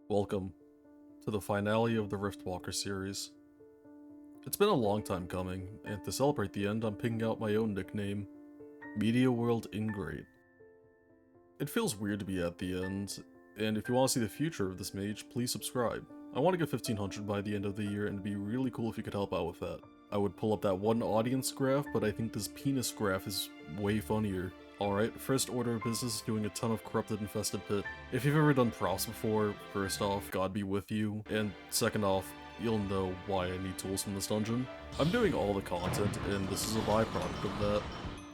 Welcome to the finale of the Riftwalker series. It's been a long time coming, and to celebrate the end, I'm picking out my own nickname, Media World Ingrate. It feels weird to be at the end, and if you want to see the future of this mage, please subscribe. I want to get 1500 by the end of the year, and it'd be really cool if you could help out with that. I would pull up that one audience graph, but I think this penis graph is way funnier. Alright, first order of business is doing a ton of corrupted infested pit. If you've ever done props before, first off, God be with you, and second off, you'll know why I need tools from this dungeon. I'm doing all the content, and this is a byproduct of that.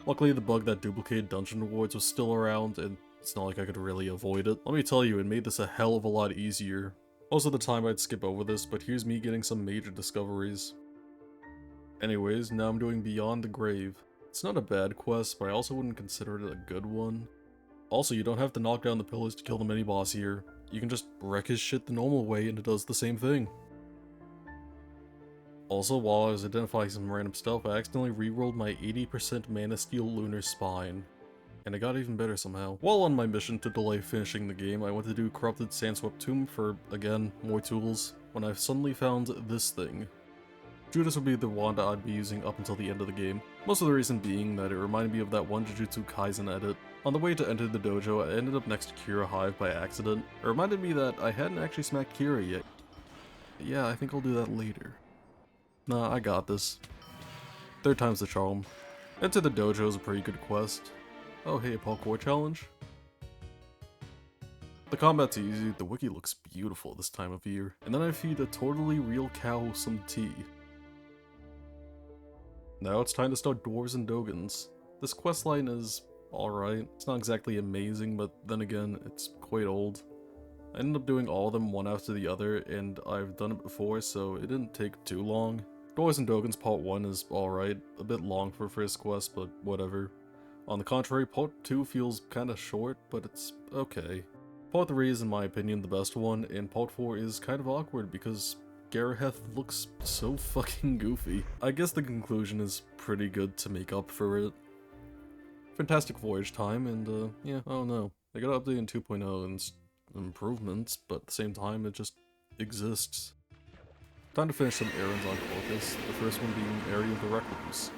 Luckily, the bug that duplicated dungeon rewards was still around, and it's not like I could really avoid it. Let me tell you, it made this a hell of a lot easier. Most of the time I'd skip over this, but here's me getting some major discoveries. Anyways, now I'm doing Beyond the Grave. It's not a bad quest, but I also wouldn't consider it a good one. Also, you don't have to knock down the pillars to kill the mini-boss here. You can just wreck his shit the normal way and it does the same thing. Also, while I was identifying some random stuff, I accidentally rerolled my 80% Mana Steel Lunar Spine. And it got even better somehow. While on my mission to delay finishing the game, I went to do Corrupted Sandswept Tomb for, again, more tools, when I suddenly found this thing. Judas would be the wand I'd be using up until the end of the game. Most of the reason being that it reminded me of that one Jujutsu Kaisen edit. On the way to enter the dojo, I ended up next to Kira Hive by accident. It reminded me that I hadn't actually smacked Kira yet. Yeah, I think I'll do that later. Nah, I got this. Third time's the charm. Enter the dojo is a pretty good quest. Oh hey, a parkour challenge? The combat's easy, the wiki looks beautiful this time of year. And then I feed a totally real cow some tea. Now it's time to start Dwarves and Dogens. This questline is alright. It's not exactly amazing, but then again, it's quite old. I ended up doing all of them one after the other, and I've done it before, so it didn't take too long. Dwarves and Dogens Part 1 is alright, a bit long for a first quest, but whatever. On the contrary, Part 2 feels kinda short, but it's okay. Part 3 is in my opinion the best one, and Part 4 is kind of awkward because Garaheth looks so fucking goofy. I guess the conclusion is pretty good to make up for it. Fantastic voyage time, and yeah, I don't know. They got an update in 2.0 and improvements, but at the same time it just exists. Time to finish some errands on Focus, the first one being Area of the Recluse.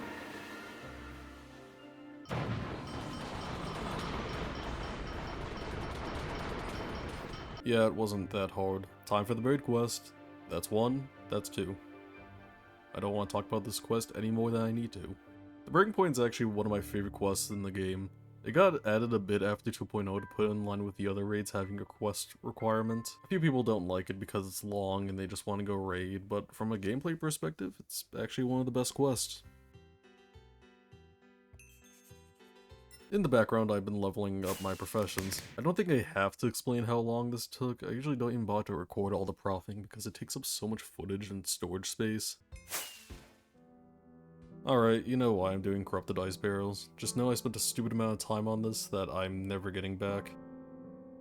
Yeah, it wasn't that hard. Time for the bird quest. That's one, that's two. I don't want to talk about this quest any more than I need to. The breaking point is actually one of my favorite quests in the game. It got added a bit after 2.0 to put it in line with the other raids having a quest requirement. A few people don't like it because it's long and they just want to go raid, but from a gameplay perspective, it's actually one of the best quests. In the background, I've been leveling up my professions. I don't think I have to explain how long this took. I usually don't even bother to record all the proffing because it takes up so much footage and storage space. Alright, you know why I'm doing corrupted ice barrels. Just know I spent a stupid amount of time on this that I'm never getting back.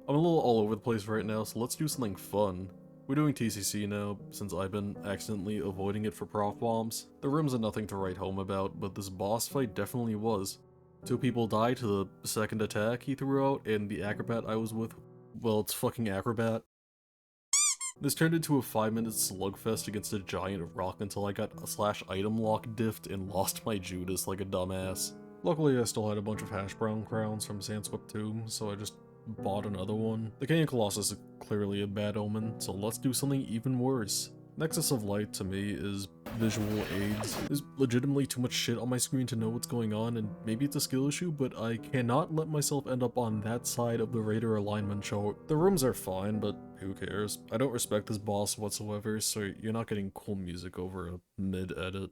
I'm a little all over the place right now, so let's do something fun. We're doing TCC now, since I've been accidentally avoiding it for prof bombs. The rooms are nothing to write home about, but this boss fight definitely was. 2 people died to the second attack he threw out, and the acrobat I was with, well, it's fucking acrobat. This turned into a 5-minute slugfest against a giant rock until I got /item lock diffed and lost my Judas like a dumbass. Luckily I still had a bunch of hash brown crowns from Sandswept Tomb, so I just bought another one. The Canyon Colossus is clearly a bad omen, so let's do something even worse. Nexus of Light to me is visual aids. There's legitimately too much shit on my screen to know what's going on, and maybe it's a skill issue, but I cannot let myself end up on that side of the Raider alignment chart. The rooms are fine, but who cares? I don't respect this boss whatsoever, so you're not getting cool music over a mid-edit.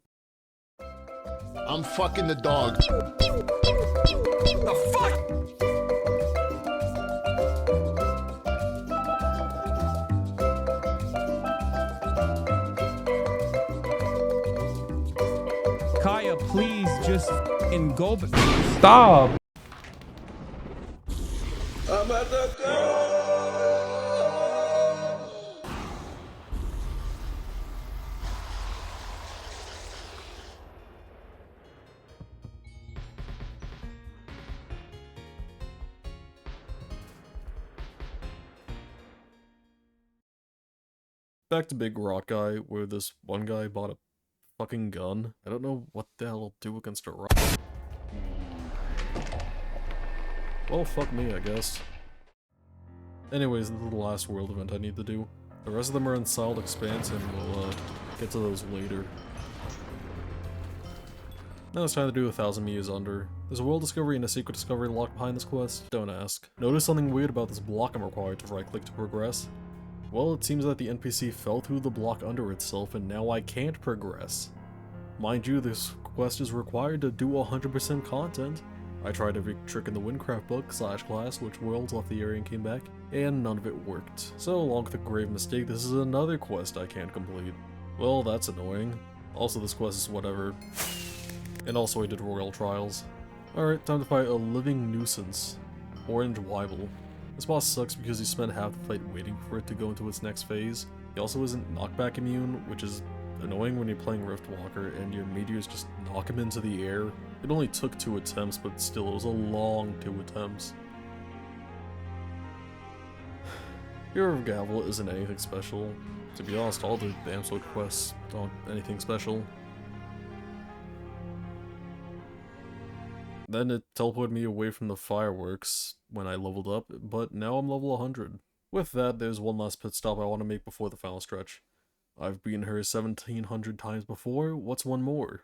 I'm fucking the dog. The fuck? Kaya, please just f***ing go. Stop. I'm at the door. Back to Big Rock Guy, where this one guy bought a fucking gun. I don't know what the hell I'll do against a rock. Well, fuck me, I guess. Anyways, this is the last world event I need to do. The rest of them are in Silent Expanse, and we'll get to those later. Now it's time to do 1,000 Meters Under. There's a world discovery and a secret discovery locked behind this quest. Don't ask. Notice something weird about this block I'm required to right-click to progress? Well, it seems that the NPC fell through the block under itself, and now I can't progress. Mind you, this quest is required to do 100% content. I tried every trick in the Wynncraft book / class, which worlds left the area and came back, and none of it worked. So, along with a grave mistake, this is another quest I can't complete. Well, that's annoying. Also, this quest is whatever. And also I did Royal Trials. Alright, time to fight a living nuisance. Orange Weibel. This boss sucks because you spend half the fight waiting for it to go into its next phase. He also isn't knockback immune, which is annoying when you're playing Riftwalker and your meteors just knock him into the air. It only took 2 attempts, but still, it was a long 2 attempts. Hero of Gavel isn't anything special. To be honest, all the Bamswood quests aren't anything special. Then it teleported me away from the fireworks when I leveled up, but now I'm level 100. With that, there's one last pit stop I want to make before the final stretch. I've beaten her 1,700 times before, what's one more?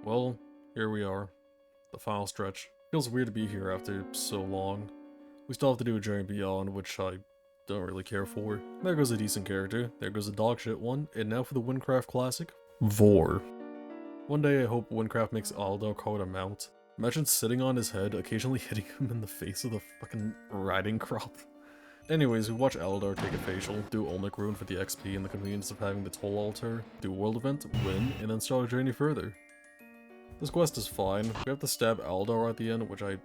Well, here we are. The final stretch. Feels weird to be here after so long. We still have to do a Journey Beyond, which I don't really care for. There goes a decent character, there goes a dogshit one, and now for the Wynncraft classic, Vor. One day I hope Wynncraft makes Aldar call it a mount. Imagine sitting on his head, occasionally hitting him in the face with a fucking riding crop. Anyways, we watch Aldar take a facial, do Olmec Rune for the XP and the convenience of having the Toll Altar, do a world event, win, and then start a journey further. This quest is fine. We have to stab Aldar at the end, which I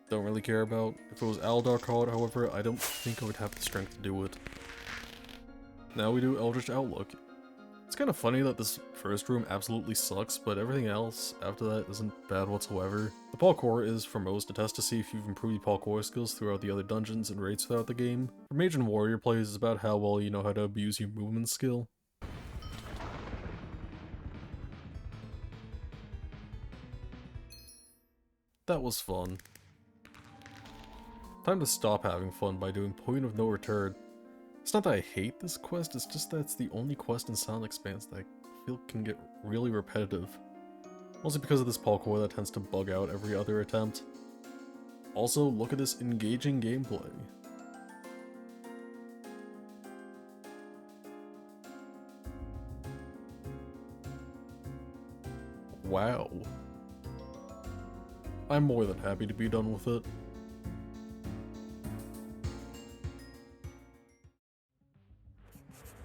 don't really care about. If it was Aldar called, however, I don't think I would have the strength to do it. Now we do Eldritch Outlook. It's kind of funny that this first room absolutely sucks, but everything else after that isn't bad whatsoever. The parkour is, for most, a test to see if you've improved your parkour skills throughout the other dungeons and raids throughout the game. For Mage and Warrior plays, it's about how well you know how to abuse your movement skill. That was fun. Time to stop having fun by doing Point of No Return. It's not that I hate this quest, it's just that it's the only quest in Silent Expanse that I feel can get really repetitive. Mostly because of this parkour that tends to bug out every other attempt. Also, look at this engaging gameplay. Wow. I'm more than happy to be done with it.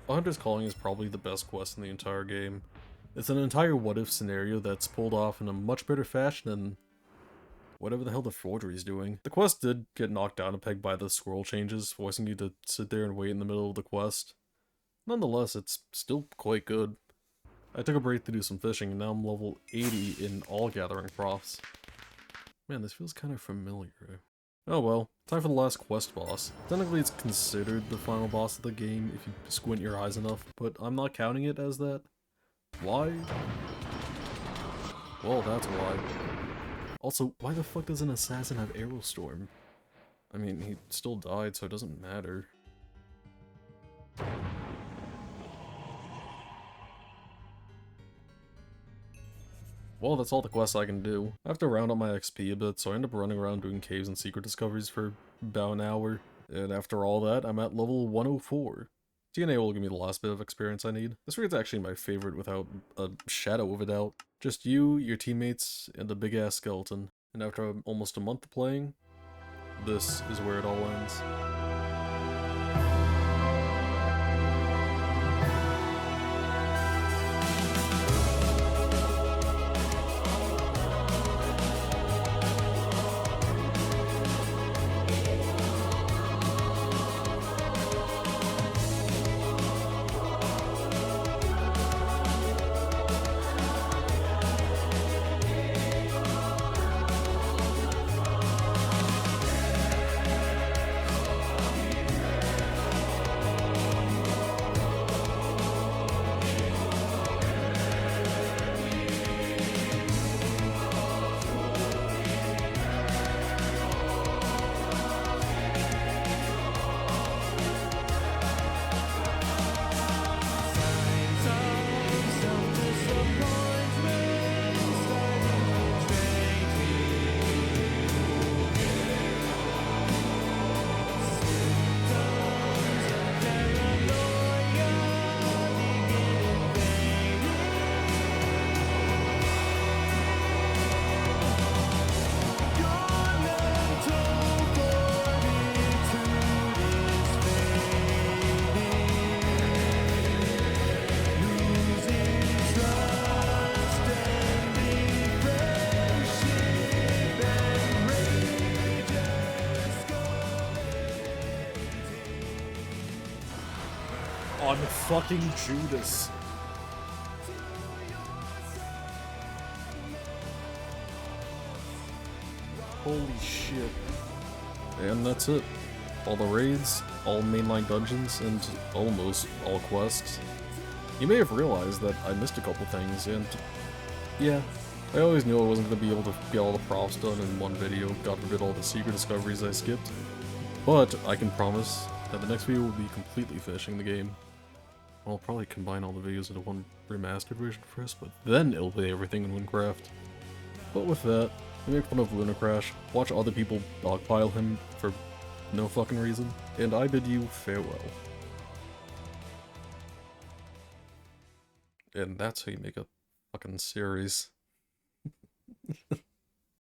A Hunter's Calling is probably the best quest in the entire game. It's an entire what-if scenario that's pulled off in a much better fashion than whatever the hell the forgery's doing. The quest did get knocked down a peg by the scroll changes, forcing you to sit there and wait in the middle of the quest. Nonetheless, it's still quite good. I took a break to do some fishing, and now I'm level 80 in all gathering profs. Man, this feels kind of familiar. Oh well, time for the last quest boss. Technically it's considered the final boss of the game if you squint your eyes enough, but I'm not counting it as that. Why? Well, that's why. Also, why the fuck does an assassin have Aerostorm? I mean, he still died, so it doesn't matter. Well, that's all the quests I can do. I have to round up my XP a bit, so I end up running around doing caves and secret discoveries for about an hour. And after all that, I'm at level 104. TNA will give me the last bit of experience I need. This raid's actually my favorite without a shadow of a doubt. Just you, your teammates, and a big-ass skeleton. And after almost a month of playing, this is where it all ends. On fucking Judas. Holy shit. And that's it. All the raids, all mainline dungeons, and almost all quests. You may have realized that I missed a couple things, and yeah, I always knew I wasn't going to be able to get all the props done in one video, God forbid all the secret discoveries I skipped. But I can promise that the next video will be completely finishing the game. I'll probably combine all the videos into one remastered version first, but then it'll play everything in Wynncraft. But with that, I make fun of Luna Crash, watch other people dogpile him for no fucking reason, and I bid you farewell. And that's how you make a fucking series.